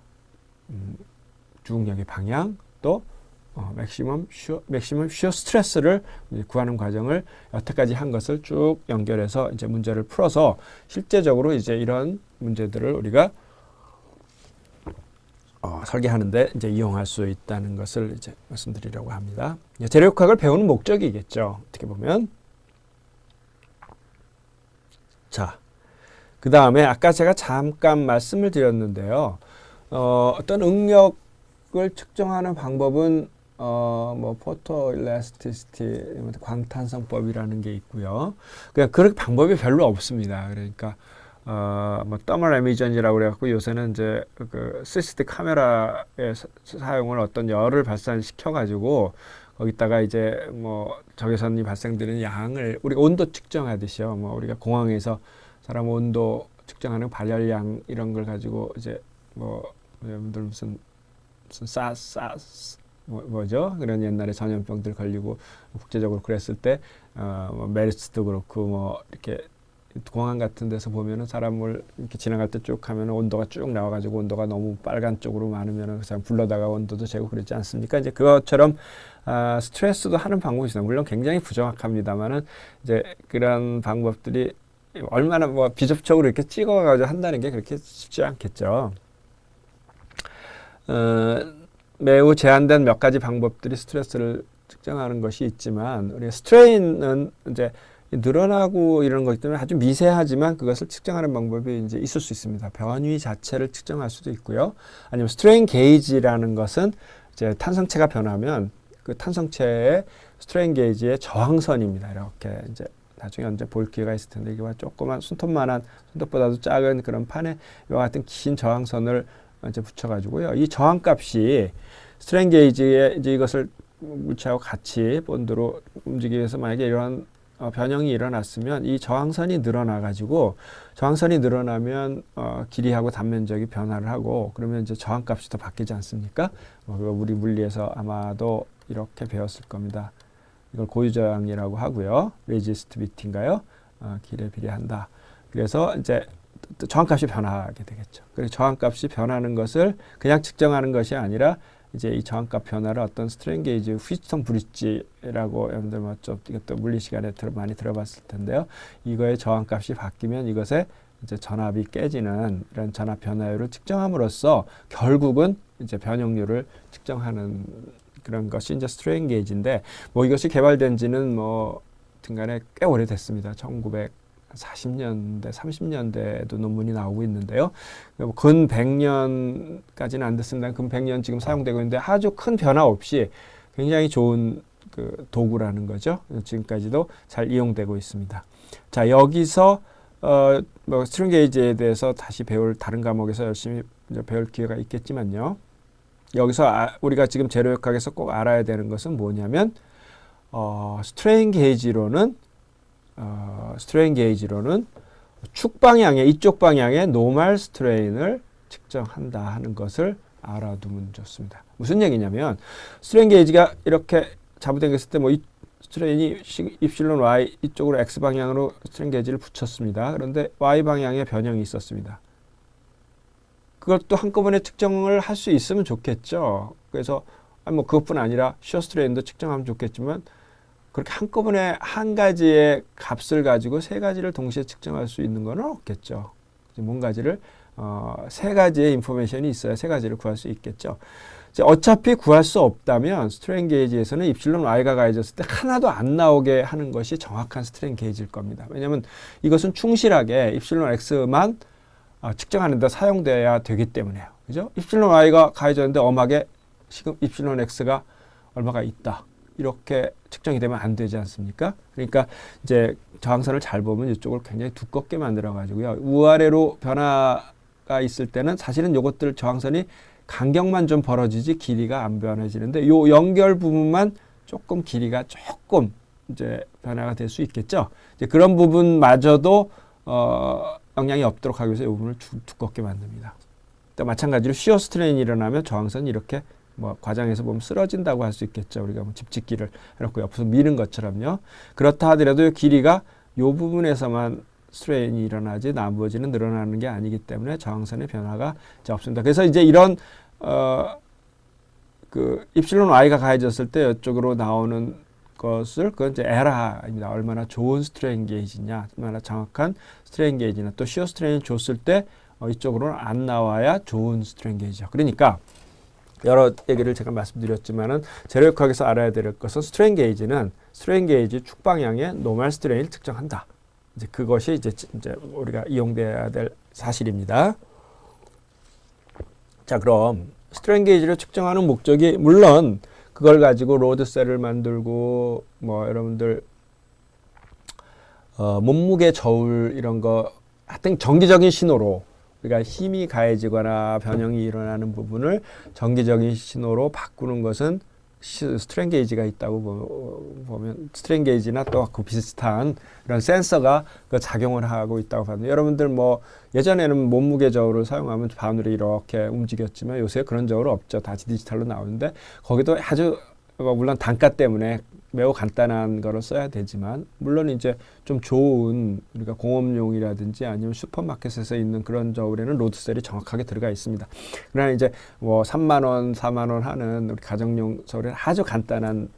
주응력의 방향 또 맥시멈 시어 스트레스를 구하는 과정을 여태까지 한 것을 쭉 연결해서 이제 문제를 풀어서 실제적으로 이제 이런 문제들을 우리가 설계하는데 이제 이용할 수 있다는 것을 이제 말씀드리려고 합니다. 재료역학을 배우는 목적이겠죠. 어떻게 보면. 자, 그 다음에 아까 제가 잠깐 말씀을 드렸는데요. 어떤 응력을 측정하는 방법은 뭐 포토 일라스티시티 광탄성법이라는 게 있고요. 그냥 그런 방법이 별로 없습니다. 그러니까 뭐 더멀 에미전이라고 그래갖고 요새는 이제 그 CCD 카메라의 사용을 어떤 열을 발산시켜 가지고 거기다가 이제 뭐 적외선이 발생되는 양을 우리가 온도 측정하듯이요. 뭐 우리가 공항에서 사람 온도 측정하는 발열량 이런 걸 가지고 이제 뭐 여러분들 무슨 뭐죠? 그런 옛날에 전염병들 걸리고 국제적으로 그랬을 때 뭐 메르스도 그렇고 뭐 이렇게 공항 같은 데서 보면은 사람을 이렇게 지나갈 때 쭉 하면 온도가 쭉 나와가지고 온도가 너무 빨간 쪽으로 많으면은 그 사람 불러다가 온도도 재고 그러지 않습니까? 이제 그것처럼 스트레스도 하는 방법이 있어요. 물론 굉장히 부정확합니다만은 이제 그런 방법들이 얼마나 뭐 비접촉으로 이렇게 찍어가지고 한다는 게 그렇게 쉽지 않겠죠. 매우 제한된 몇 가지 방법들이 스트레스를 측정하는 것이 있지만 우리 스트레인은 이제 늘어나고 이런 것이기 때문에 아주 미세하지만 그것을 측정하는 방법이 이제 있을 수 있습니다. 변위 자체를 측정할 수도 있고요. 아니면 스트레인 게이지라는 것은 이제 탄성체가 변하면 그 탄성체의 스트레인 게이지의 저항선입니다. 이렇게 이제 나중에 언제 볼 기회가 있을 텐데 이게 조그만 손톱만한 손톱보다도 작은 그런 판에 이와 같은 긴 저항선을 이제 붙여가지고요. 이 저항값이 스트레인 게이지에 이제 이것을 물체하고 같이 본드로 움직이기 위해서 만약에 이런 변형이 일어났으면 이 저항선이 늘어나가지고 저항선이 늘어나면 길이하고 단면적이 변화를 하고 그러면 이제 저항값이 더 바뀌지 않습니까? 우리 물리에서 아마도 이렇게 배웠을 겁니다. 이걸 고유저항이라고 하고요. 레지스티비티인가요? 길에 비례한다. 그래서 이제 저항값이 변하게 되겠죠. 그래서 저항값이 변하는 것을 그냥 측정하는 것이 아니라 이제 이 저항값 변화를 어떤 스트레인 게이지 휘스턴 브릿지라고 여러분들 뭐 좀 이것도 물리 시간에 많이 들어봤을 텐데요. 이거의 저항값이 바뀌면 이것에 이제 전압이 깨지는 이런 전압 변화율을 측정함으로써 결국은 이제 변형률을 측정하는 그런 것이 이제 스트레인 게이지인데 뭐 이것이 개발된 지는 뭐 등간에 꽤 오래됐습니다. 1940년대, 30년대에도 논문이 나오고 있는데요. 근 100년까지는 안 됐습니다. 근 100년 지금 사용되고 있는데 아주 큰 변화 없이 굉장히 좋은 그 도구라는 거죠. 지금까지도 잘 이용되고 있습니다. 자, 여기서 뭐 스트레인 게이지에 대해서 다시 배울 다른 과목에서 열심히 배울 기회가 있겠지만요. 여기서 우리가 지금 재료역학에서 꼭 알아야 되는 것은 뭐냐면 스트레인 게이지로는 축 방향의 이쪽 방향의 노멀 스트레인을 측정한다 하는 것을 알아두면 좋습니다. 무슨 얘기냐면 스트레인 게이지가 이렇게 잡아당겼을 때 뭐 이 스트레인이 입실론 y 이쪽으로 x 방향으로 스트레인 게이지를 붙였습니다. 그런데 y 방향의 변형이 있었습니다. 그것도 한꺼번에 측정을 할 수 있으면 좋겠죠. 그래서 뭐 그것뿐 아니라 시어 스트레인도 측정하면 좋겠지만 그렇게 한꺼번에 한 가지의 값을 가지고 세 가지를 동시에 측정할 수 있는 건 없겠죠. 뭔가지를 세 가지의 인포메이션이 있어야 세 가지를 구할 수 있겠죠. 어차피 구할 수 없다면 스트레인 게이지에서는 입실론 y가 가해졌을 때 하나도 안 나오게 하는 것이 정확한 스트레인 게이지일 겁니다. 왜냐하면 이것은 충실하게 입실론 x만 측정하는 데 사용돼야 되기 때문에요. 그죠? 입실론 y가 가해졌는데 엄하게 지금 입실론 x가 얼마가 있다. 이렇게 측정이 되면 안 되지 않습니까? 그러니까 이제 저항선을 잘 보면 이쪽을 굉장히 두껍게 만들어 가지고요. 우아래로 변화가 있을 때는 사실은 요것들 저항선이 간격만 좀 벌어지지 길이가 안 변해지는데 요 연결 부분만 조금 길이가 조금 이제 변화가 될 수 있겠죠. 이제 그런 부분마저도 영향이 없도록 하기 위해서 이 부분을 두껍게 만듭니다. 또 마찬가지로 시어 스트레인이 일어나면 저항선이 이렇게 뭐 과장에서 보면 쓰러진다고 할 수 있겠죠. 우리가 뭐 집짓기를 해놓고 옆에서 미는 것처럼요. 그렇다 하더라도 길이가 이 부분에서만 스트레인이 일어나지 나머지는 늘어나는 게 아니기 때문에 저항선의 변화가 이제 없습니다. 그래서 이제 이런 그 입실론 y가 가해졌을 때 이쪽으로 나오는 것을 그건 이제 에라입니다. 얼마나 좋은 스트레인 게이지냐, 얼마나 정확한 스트레인 게이지냐, 또 시어 스트레인 줬을 때 이쪽으로는 안 나와야 좋은 스트레인 게이지죠. 그러니까 여러 얘기를 제가 말씀드렸지만은 재료역학에서 알아야 될 것은 스트레인 게이지는 스트레인 게이지 축 방향의 노멀 스트레인을 측정한다. 이제 그것이 이제 우리가 이용돼야 될 사실입니다. 자, 그럼 스트레인 게이지를 측정하는 목적이 물론 그걸 가지고 로드셀을 만들고 뭐 여러분들 몸무게 저울 이런 거 하여튼 정기적인 신호로 우리가 힘이 가해지거나 변형이 일어나는 부분을 정기적인 신호로 바꾸는 것은 스트레인 게이지가 있다고 보면 스트레인 게이지나 또 그 비슷한 이런 센서가 그 작용을 하고 있다고 하는데 여러분들 뭐 예전에는 몸무게 저울을 사용하면 바늘이 이렇게 움직였지만 요새 그런 저울 없죠. 다 디지털로 나오는데 거기도 아주 물론 단가 때문에 매우 간단한 거를 써야 되지만 물론 이제 좀 좋은 우리가 공업용이라든지 아니면 슈퍼마켓에서 있는 그런 저울에는 로드셀이 정확하게 들어가 있습니다. 그러나 이제 뭐 3만 원, 4만 원 하는 우리 가정용 저울에는 아주 간단한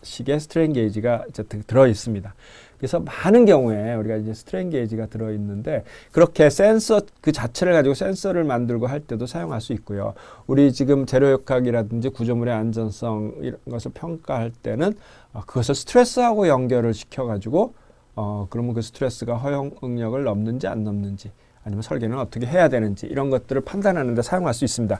식의 스트레인 게이지가 이제 들어 있습니다. 그래서 많은 경우에 우리가 이제 스트레인 게이지가 들어 있는데 그렇게 센서 그 자체를 가지고 센서를 만들고 할 때도 사용할 수 있고요. 우리 지금 재료역학이라든지 구조물의 안전성 이런 것을 평가할 때는 그것을 스트레스하고 연결을 시켜 가지고 그러면 그 스트레스가 허용 응력을 넘는지 안 넘는지 아니면 설계는 어떻게 해야 되는지 이런 것들을 판단하는 데 사용할 수 있습니다.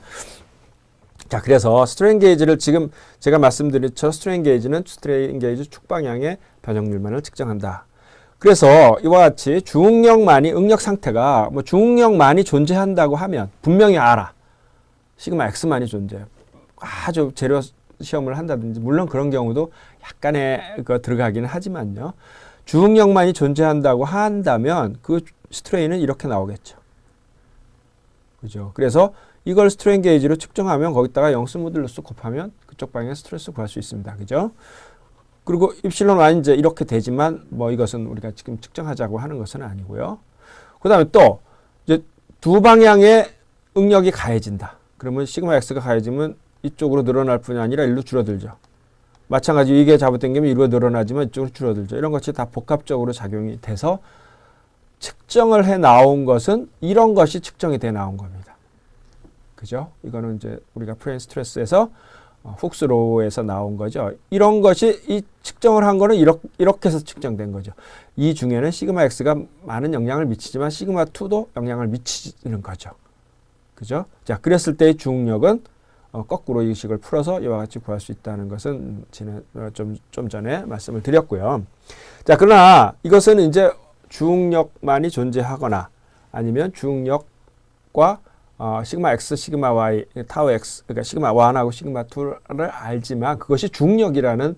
자, 그래서 스트레인 게이지를 지금 제가 말씀드렸죠. 스트레인 게이지는 스트레인 게이지 축 방향의 변형률만을 측정한다. 그래서 이와 같이 중응력만이 응력 상태가 뭐 중응력만이 존재한다고 하면 분명히 알아. 시그마 X만이 존재해요. 아주 재료 시험을 한다든지 물론 그런 경우도 약간의 들어가기는 하지만요. 중응력만이 존재한다고 한다면 그 스트레인은 이렇게 나오겠죠. 그죠? 그래서 이걸 스트레인 게이지로 측정하면 거기다가 영수 모듈러스 곱하면 그쪽 방향의 스트레스 구할 수 있습니다. 그죠? 그리고 입실론 y 이제 이렇게 되지만 뭐 이것은 우리가 지금 측정하자고 하는 것은 아니고요. 그다음에 또 이제 두 방향의 응력이 가해진다. 그러면 시그마 x가 가해지면 이쪽으로 늘어날 뿐이 아니라 일로 줄어들죠. 마찬가지로 이게 잡아당기면 이로 늘어나지만 이쪽으로 줄어들죠. 이런 것이 다 복합적으로 작용이 돼서 측정을 해 나온 것은 이런 것이 측정이 돼 나온 겁니다. 그죠? 이거는 이제 우리가 프레임 스트레스에서 훅스로우에서 나온 거죠. 이런 것이 이 측정을 한 거는 이렇게 해서 측정된 거죠. 이 중에는 시그마 x가 많은 영향을 미치지만 시그마 2도 영향을 미치는 거죠. 그죠? 자, 그랬을 때의 중력은 거꾸로 이 식을 풀어서 이와 같이 구할 수 있다는 것은 좀 전에 말씀을 드렸고요. 자, 그러나 이것은 이제 중력만이 존재하거나 아니면 중력과 시그마 x, 시그마 y, 타우 x, 그러니까 시그마 1하고 시그마 2를 알지만 그것이 중력이라는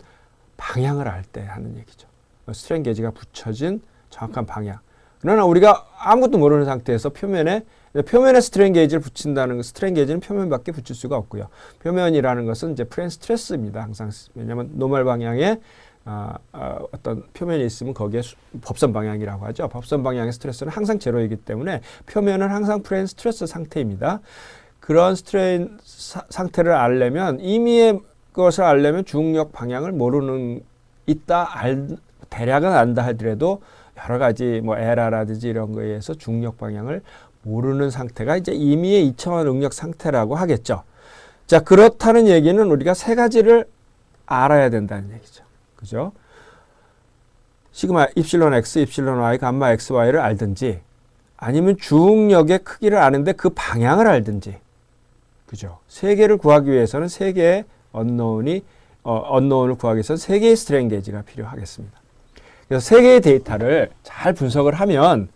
방향을 알 때 하는 얘기죠. 스트레인 게이지가 붙여진 정확한 방향. 그러나 우리가 아무것도 모르는 상태에서 표면에 스트레인 게이지를 붙인다는 것, 스트레인 게이지는 표면밖에 붙일 수가 없고요. 표면이라는 것은 이제 프레임 스트레스입니다. 항상 왜냐하면 노멀 방향에 어떤 표면이 있으면 거기에 법선 방향이라고 하죠. 법선 방향의 스트레스는 항상 제로이기 때문에 표면은 항상 프레임 스트레스 상태입니다. 그런 스트레인 상태를 알려면 임의의 것을 알려면 중력 방향을 모르는 대략은 안다 하더라도 여러 가지 뭐 에라라든지 이런 거에 의해서 중력 방향을 모르는 상태가 이제 임의의 2차원 응력 상태라고 하겠죠. 자, 그렇다는 얘기는 우리가 세 가지를 알아야 된다는 얘기죠. 그죠? 시그마 입실론 x, 입실론 y, 감마 x, y를 알든지 아니면 중력의 크기를 아는데 그 방향을 알든지. 그죠? 세 개를 구하기 위해서는 세 개의 언노운을 구하기 위해서는 세 개의 스트레인 게이지가 필요하겠습니다. 그래서 세 개의 데이터를 잘 분석을 하면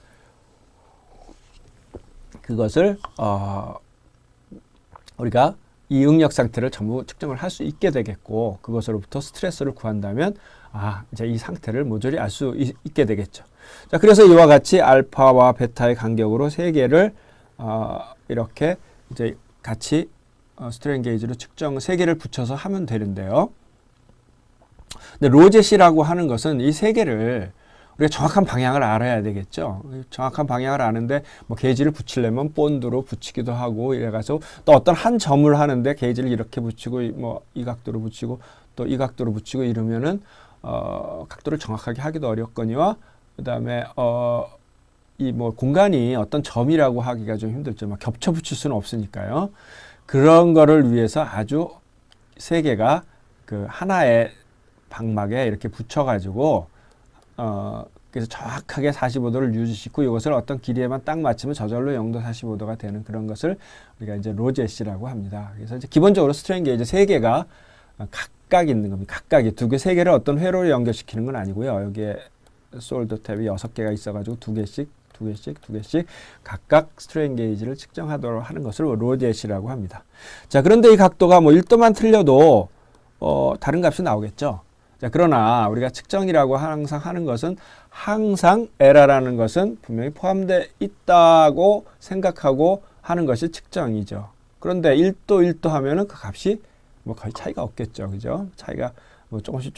그것을 우리가 이 응력 상태를 전부 측정을 할 수 있게 되겠고 그것으로부터 스트레스를 구한다면 이제 이 상태를 모조리 알 수 있게 되겠죠. 자, 그래서 이와 같이 알파와 베타의 간격으로 세 개를 이렇게 이제 같이 스트레인 게이지로 측정 세 개를 붙여서 하면 되는데요. 근데 로젯이라고 하는 것은 이 세 개를 우리가 정확한 방향을 알아야 되겠죠. 정확한 방향을 아는데 뭐 게이지를 붙이려면 본드로 붙이기도 하고 이래가지고 또 어떤 한 점을 하는데 게이지를 이렇게 붙이고 뭐 이 각도로 붙이고 또 이 각도로 붙이고 이러면은 각도를 정확하게 하기도 어렵거니와 그다음에 이 뭐 공간이 어떤 점이라고 하기가 좀 힘들죠. 막 겹쳐 붙일 수는 없으니까요. 그런 거를 위해서 아주 세 개가 그 하나의 방막에 이렇게 붙여가지고 그래서 정확하게 45도를 유지시키고 이것을 어떤 길이에만 딱 맞추면 저절로 0도 45도가 되는 그런 것을 우리가 이제 로젯이라고 합니다. 그래서 이제 기본적으로 스트레인 게이지 세 개가 각각 있는 겁니다. 각각이 두 개, 세 개를 어떤 회로를 연결시키는 건 아니고요. 여기에 솔더 탭이 6개가 있어가지고 두 개씩 각각 스트레인 게이지를 측정하도록 하는 것을 로젯이라고 합니다. 자, 그런데 이 각도가 뭐 1도만 틀려도 다른 값이 나오겠죠. 자, 그러나 우리가 측정이라고 항상 하는 것은 항상 에러라는 것은 분명히 포함되어 있다고 생각하고 하는 것이 측정이죠. 그런데 1도 1도 하면은 그 값이 뭐 거의 차이가 없겠죠. 그죠? 차이가 뭐 조금씩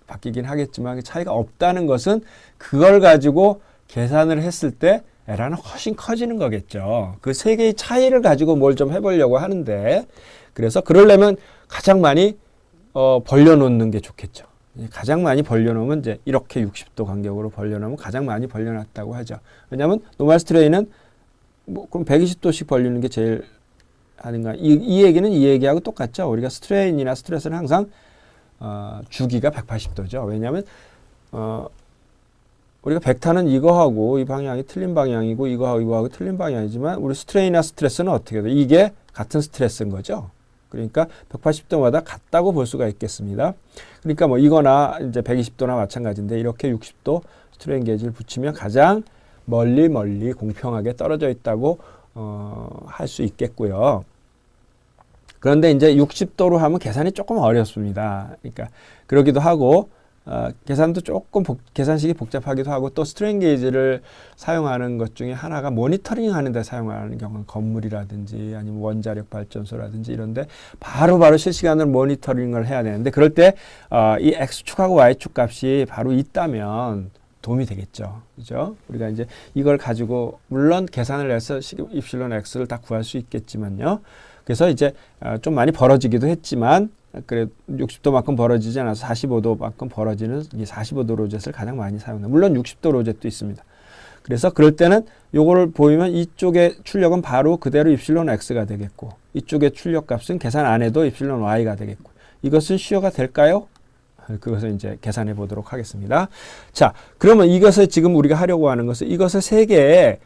바뀌긴 하겠지만 차이가 없다는 것은 그걸 가지고 계산을 했을 때 에러는 훨씬 커지는 거겠죠. 그 세 개의 차이를 가지고 뭘 좀 해보려고 하는데, 그래서 그러려면 가장 많이 벌려놓는 게 좋겠죠. 가장 많이 벌려놓으면 이제 이렇게 60도 간격으로 벌려놓으면 가장 많이 벌려놨다고 하죠. 왜냐하면 노멀 스트레인은 뭐 그럼 120도씩 벌리는 게 제일 하는가? 이 얘기는 이 얘기하고 똑같죠. 우리가 스트레인이나 스트레스는 항상 주기가 180도죠. 왜냐하면 우리가 벡터는 이거하고 이 방향이 틀린 방향이고 이거하고 틀린 방향이지만 우리 스트레인이나 스트레스는 어떻게 돼요? 이게 같은 스트레스인 거죠. 그러니까 180도마다 같다고 볼 수가 있겠습니다. 그러니까 뭐 이거나 이제 120도나 마찬가지인데 이렇게 60도 스트레인 게이지를 붙이면 가장 멀리 공평하게 떨어져 있다고 할 수 있겠고요. 그런데 이제 60도로 하면 계산이 조금 어렵습니다. 그러니까 그러기도 하고 계산도 조금 계산식이 복잡하기도 하고 또 스트레인 게이지를 사용하는 것 중에 하나가 모니터링 하는 데 사용하는 경우는 건물이라든지 아니면 원자력 발전소라든지 이런데 바로바로 실시간으로 모니터링을 해야 되는데 그럴 때 이 X축하고 Y축 값이 바로 있다면 도움이 되겠죠. 그죠? 우리가 이제 이걸 가지고 물론 계산을 해서 입실론 X를 다 구할 수 있겠지만요. 그래서 이제 좀 많이 벌어지기도 했지만 그래 60도만큼 벌어지지 않아서 45도만큼 벌어지는 이 45도 로젯을 가장 많이 사용합니다. 물론 60도 로젯도 있습니다. 그래서 그럴 때는 요거를 보이면 이쪽의 출력은 바로 그대로 입실론 X가 되겠고 이쪽의 출력 값은 계산 안 해도 입실론 Y가 되겠고 이것은 시어가 될까요? 그것을 이제 계산해 보도록 하겠습니다. 자, 그러면 이것을 지금 우리가 하려고 하는 것은 이것의 세 개의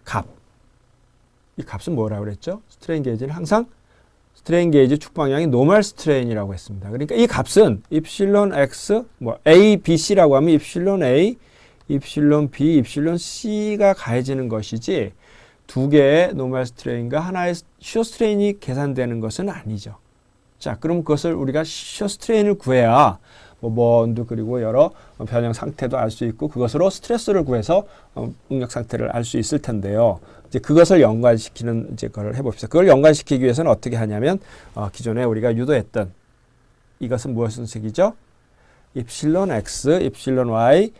값. 이 값은 뭐라고 그랬죠? 스트레인 게이지는 항상 스트레인 게이지 축 방향이 노멀 스트레인이라고 했습니다. 그러니까 이 값은 입실론 X, 뭐 A, B, C라고 하면 입실론 A, 입실론 B, 입실론 C가 가해지는 것이지 두 개의 노멀 스트레인과 하나의 시어 스트레인이 계산되는 것은 아니죠. 자, 그럼 그것을 우리가 시어 스트레인을 구해야 뭐 원도 그리고 여러 변형 상태도 알 수 있고 그것으로 스트레스를 구해서 응력 상태를 알 수 있을 텐데요. 이제 그것을 연관시키는 이제 그걸 해봅시다. 그걸 연관시키기 위해서는 어떻게 하냐면 기존에 우리가 유도했던 이것은 무엇의 식이죠? 입실론 X, 입실론 Y,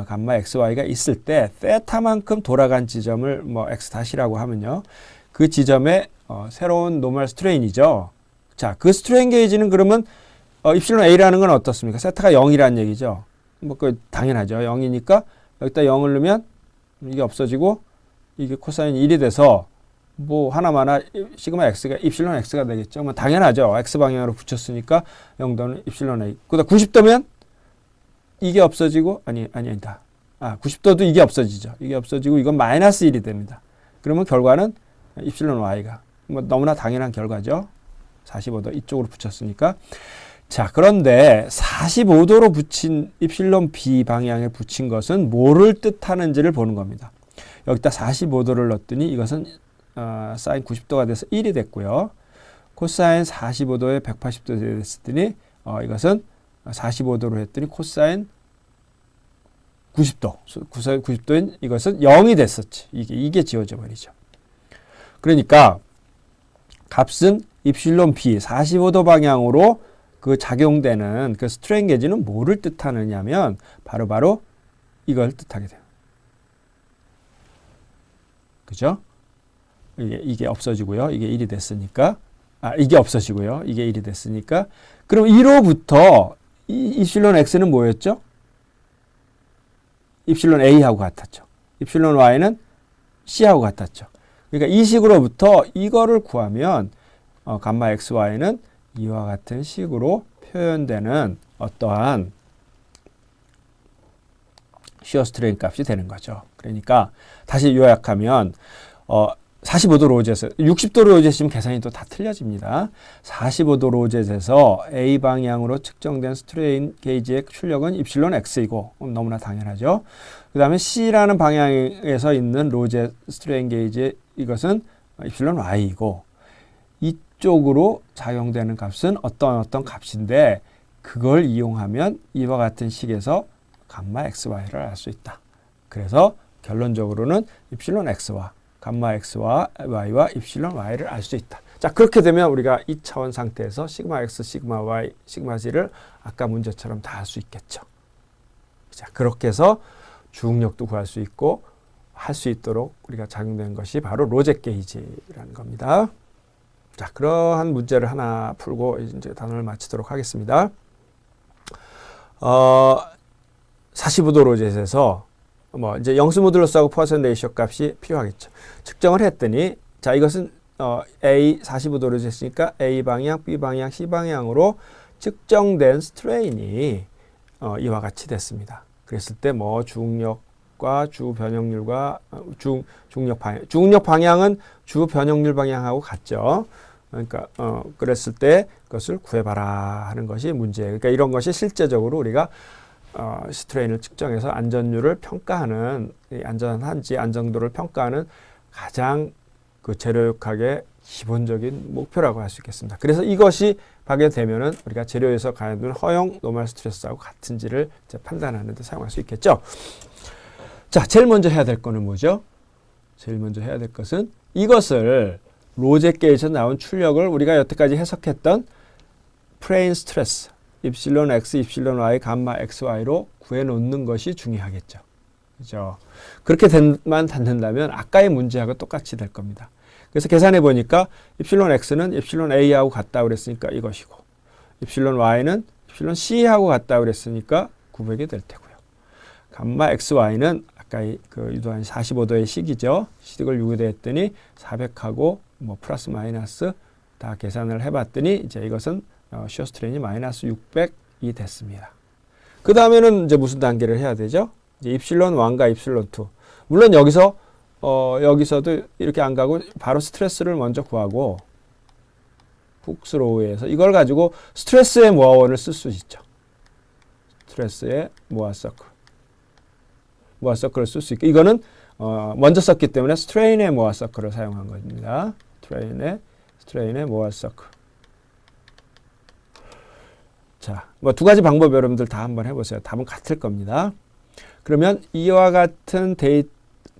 감마 XY가 있을 때 세타만큼 돌아간 지점을 뭐 X 다시라고 하면요. 그 지점에 새로운 노멀 스트레인이죠. 자, 그 스트레인 게이지는 그러면 입실론 A라는 건 어떻습니까? 세타가 0이라는 얘기죠. 뭐 그 당연하죠. 0이니까 여기다 0을 넣으면 이게 없어지고 이게 코사인 1이 돼서 뭐 하나마나 시그마 X가 입실론 X가 되겠죠. 뭐 당연하죠. X 방향으로 붙였으니까 0도는 입실론 A. 그다음 90도면 이게 없어지고 아니다. 90도도 이게 없어지죠. 이게 없어지고 이건 마이너스 1이 됩니다. 그러면 결과는 입실론 Y가 뭐 너무나 당연한 결과죠. 45도 이쪽으로 붙였으니까. 자, 그런데 45도로 붙인 입실론 B 방향에 붙인 것은 뭐를 뜻하는지를 보는 겁니다. 여기다 45도를 넣었더니 이것은 사인 90도가 돼서 1이 됐고요. 코사인 45도에 180도 됐더니 이것은 45도로 했더니 코사인 90도. 코사인 90도인 이것은 0이 됐었지. 이게 지워져 버리죠. 그러니까 값은 입실론 B 45도 방향으로 그 작용되는 그 스트레인 게이지는 뭐를 뜻하느냐면 바로 이걸 뜻하게 돼요. 그죠? 이게 없어지고요. 이게 1이 됐으니까 이게 없어지고요. 이게 1이 됐으니까 그럼 1호부터 입실론 X는 뭐였죠? 입실론 A하고 같았죠. 입실론 Y는 C하고 같았죠. 그러니까 이 식으로부터 이거를 구하면 감마 XY는 이와 같은 식으로 표현되는 어떠한 시어 스트레인 값이 되는 거죠. 그러니까 다시 요약하면 45도 로젯에서 60도 로젯이면 계산이 또 다 틀려집니다. 45도 로젯에서 A 방향으로 측정된 스트레인 게이지의 출력은 입실론 X이고 너무나 당연하죠. 그 다음에 C라는 방향에서 있는 로젯 스트레인 게이지 이것은 입실론 Y이고 앞쪽으로 작용되는 값은 어떤 값인데 그걸 이용하면 이와 같은 식에서 감마 xy를 알 수 있다. 그래서 결론적으로는 입실론 x와 감마 x와 y와 입실론 y를 알 수 있다. 자, 그렇게 되면 우리가 2차원 상태에서 시그마 x, 시그마 y, 시그마 z를 아까 문제처럼 다 할 수 있겠죠. 자, 그렇게 해서 중력도 구할 수 있고 할 수 있도록 우리가 작용된 것이 바로 로제 게이지라는 겁니다. 자, 그러한 문제를 하나 풀고 이제 단원을 마치도록 하겠습니다. 45도 로젯에서 이제 영수 모듈러스하고 포아선 레이쇼 값이 필요하겠죠. 측정을 했더니 자, 이것은 A 45도 로젯이니까 A 방향, B 방향, C 방향으로 측정된 스트레인이 이와 같이 됐습니다. 그랬을 때 중력과 주 변형률과 중력 방향은 주 변형률 방향하고 같죠. 그러니까 그랬을 때 그것을 구해봐라 하는 것이 문제예요. 그러니까 이런 것이 실제적으로 우리가 스트레인을 측정해서 안전율을 평가하는 안전한지 안정도를 평가하는 가장 그 재료역학의 기본적인 목표라고 할 수 있겠습니다. 그래서 이것이 발견되면은 우리가 재료에서 가해둔 허용 노멀 스트레스하고 같은지를 이제 판단하는 데 사용할 수 있겠죠. 자, 제일 먼저 해야 될 거는 뭐죠? 제일 먼저 해야 될 것은 이것을 로제 게이지에서 나온 출력을 우리가 여태까지 해석했던 플레인 스트레스 입실론 x, 입실론 y, 감마 xy로 구해놓는 것이 중요하겠죠. 그죠? 그렇게 만 닿는다면 아까의 문제하고 똑같이 될 겁니다. 그래서 계산해 보니까 입실론 x는 입실론 a하고 같다고 그랬으니까 이것이고 입실론 y는 입실론 c하고 같다고 그랬으니까 900이 될 테고요. 감마 xy는 아까 그 유도한 45도의 식이죠. 식을 유도했더니 400하고 플러스 마이너스 다 계산을 해봤더니 이제 이것은 시어 스트레인이 마이너스 600이 됐습니다. 그 다음에는 이제 무슨 단계를 해야 되죠? 이제 입실론 1과 입실론 2. 물론 여기서도 이렇게 안 가고 바로 스트레스를 먼저 구하고 훅스로우에서 이걸 가지고 스트레스의 모아원을 쓸 수 있죠. 스트레스의 모아 서클을 쓸 수 있고 이거는 먼저 썼기 때문에 스트레인의 모아 서클을 사용한 겁니다. 스트레인의 모아 서클. 자, 두 가지 방법 여러분들 다 한번 해보세요. 답은 같을 겁니다. 그러면 이와 같은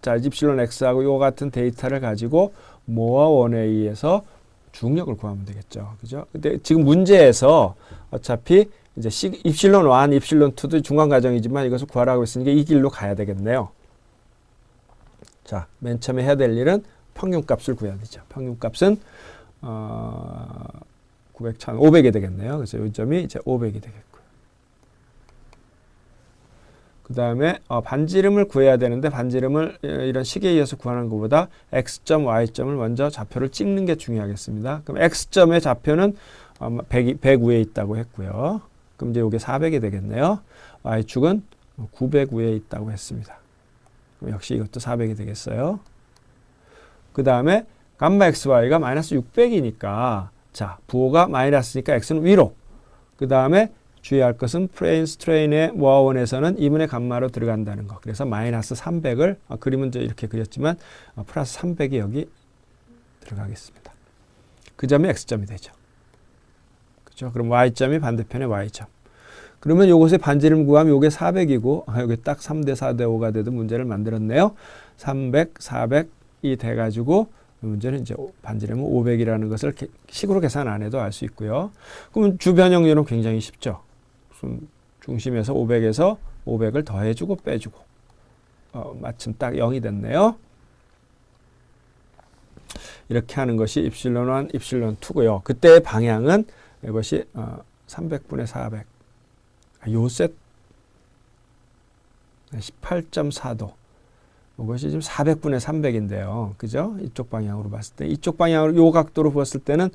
자, 입실론 x하고 이와 같은 데이터를 가지고 모아원에 의해서 중력을 구하면 되겠죠. 그죠? 근데 지금 문제에서 어차피 이제 입실론 1, 입실론 2도 중간 과정이지만 이것을 구하라고 했으니까 이 길로 가야 되겠네요. 자, 맨 처음에 해야 될 일은 평균값을 구해야 되죠. 평균값은 900, 1500이 되겠네요. 그래서 이 점이 이제 500이 되겠고요. 그 다음에 반지름을 구해야 되는데 반지름을 이런 식에 의해서 구하는 것보다 x점, y점을 먼저 좌표를 찍는 게 중요하겠습니다. 그럼 x점의 좌표는 100 위에 있다고 했고요. 그럼 이제 이게 400이 되겠네요. y축은 900 위에 있다고 했습니다. 그럼 역시 이것도 400이 되겠어요. 그 다음에 감마 xy가 마이너스 600이니까 자, 부호가 마이너스니까 x는 위로. 그 다음에 주의할 것은 플레인 스트레인의 모아원에서는 2분의 감마로 들어간다는 거. 그래서 마이너스 300을 그림은 이렇게 그렸지만 플러스 300이 여기 들어가겠습니다. 그 점이 x점이 되죠. 그렇죠? 그럼 y점이 반대편의 y점. 그러면 요것의 반지름 구하면 요게 400이고 여기 딱 3대 4대 5가 돼도 문제를 만들었네요. 300, 400이 돼가지고 문제는 이제 반지름은 500이라는 것을 식으로 계산 안 해도 알 수 있고요. 그럼 주변형률은 굉장히 쉽죠. 중심에서 500에서 500을 더해주고 빼주고 마침 딱 0이 됐네요. 이렇게 하는 것이 입실론 1, 입실론 2고요. 그때의 방향은 이것이 300분의 400. 요셋 18.4도. 이것이 지금 400분의 300인데요. 그죠? 이쪽 방향으로 봤을 때. 이쪽 방향으로 요 각도로 봤을 때는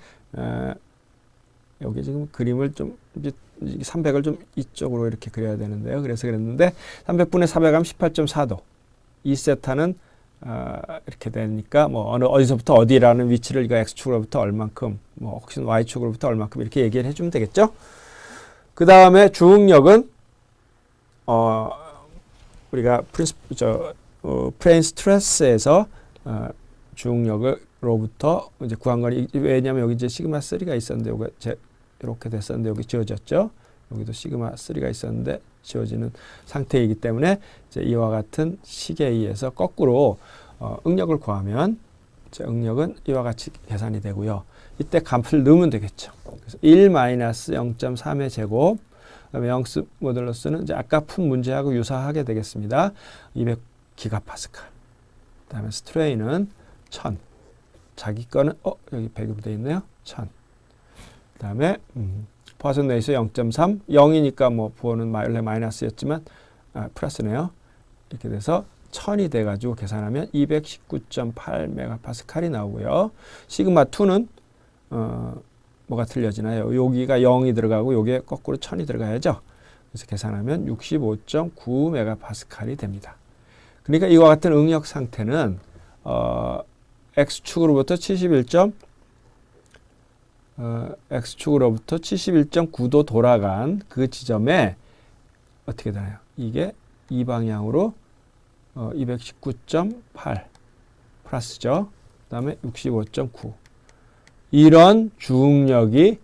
여기 지금 그림을 좀 300을 좀 이쪽으로 이렇게 그려야 되는데요. 그래서 그랬는데 300분의 400하면 18.4도. 2세타는 이렇게 되니까 어디서부터 어디라는 위치를 이거 x축으로부터 얼만큼 혹시 y축으로부터 얼만큼 이렇게 얘기를 해주면 되겠죠. 그 다음에 중력은 우리가 플레인 스트레스에서 중력을 로부터 이제 구한 거니, 왜냐하면 여기 이제 시그마 3가 있었는데 여기 이렇게 됐었는데 여기 지워졌죠. 여기도 시그마 3가 있었는데 지워지는 상태이기 때문에 이제 이와 같은 식에 의해서 거꾸로 응력을 구하면 제 응력은 이와 같이 계산이 되고요. 이때 값을 넣으면 되겠죠. 그래서 1-0.3의 제곱, 그다음에 영스 모듈러스는 이제 아까 푼 문제하고 유사하게 되겠습니다. 200기가파스칼. 그다음에 스트레인은 1000. 자기 거는 여기 100으로 되어 있네요. 1000. 그다음에 포화son 레이소 0.3, 0이니까 뭐 부호는 원래 마이너스였지만 플러스네요. 이렇게 돼서 1000이 돼가지고 계산하면 219.8 메가파스칼이 나오고요. 시그마 2는 뭐가 틀려지나요? 여기가 0이 들어가고 여기에 거꾸로 1000이 들어가야죠. 그래서 계산하면 65.9 메가파스칼이 됩니다. 그러니까 이와 같은 응력 상태는 X축으로부터 71.9도 돌아간 그 지점에 어떻게 되나요? 이게 이 방향으로 219.8 플러스죠. 그 다음에 65.9 이런 주응력이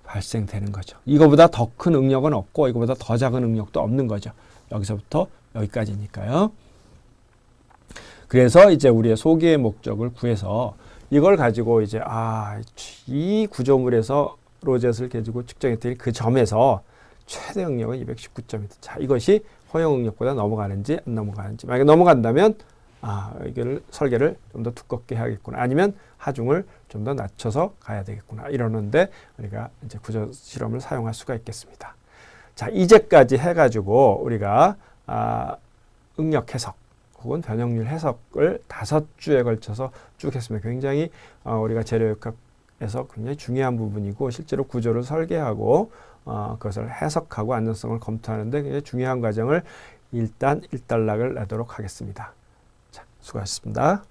발생되는 거죠. 이거보다 더 큰 응력은 없고 이거보다 더 작은 응력도 없는 거죠. 여기서부터 여기까지니까요. 그래서 이제 우리의 소기의 목적을 구해서 이걸 가지고 이제 이 구조물에서 로젯을 가지고 측정했더니 그 점에서 최대 응력은 219점이다. 자, 이것이 허용 응력보다 넘어가는지 안 넘어가는지. 만약에 넘어간다면 이걸 설계를 좀 더 두껍게 해야겠구나. 아니면 하중을 좀 더 낮춰서 가야 되겠구나. 이러는데 우리가 이제 구조 실험을 사용할 수가 있겠습니다. 자, 이제까지 해가지고 우리가 응력 해석 혹은 변형률 해석을 5주에 걸쳐서 쭉 했습니다. 굉장히 우리가 재료역학에서 굉장히 중요한 부분이고 실제로 구조를 설계하고 그것을 해석하고 안전성을 검토하는데 굉장히 중요한 과정을 일단 일단락을 내도록 하겠습니다. 자, 수고하셨습니다.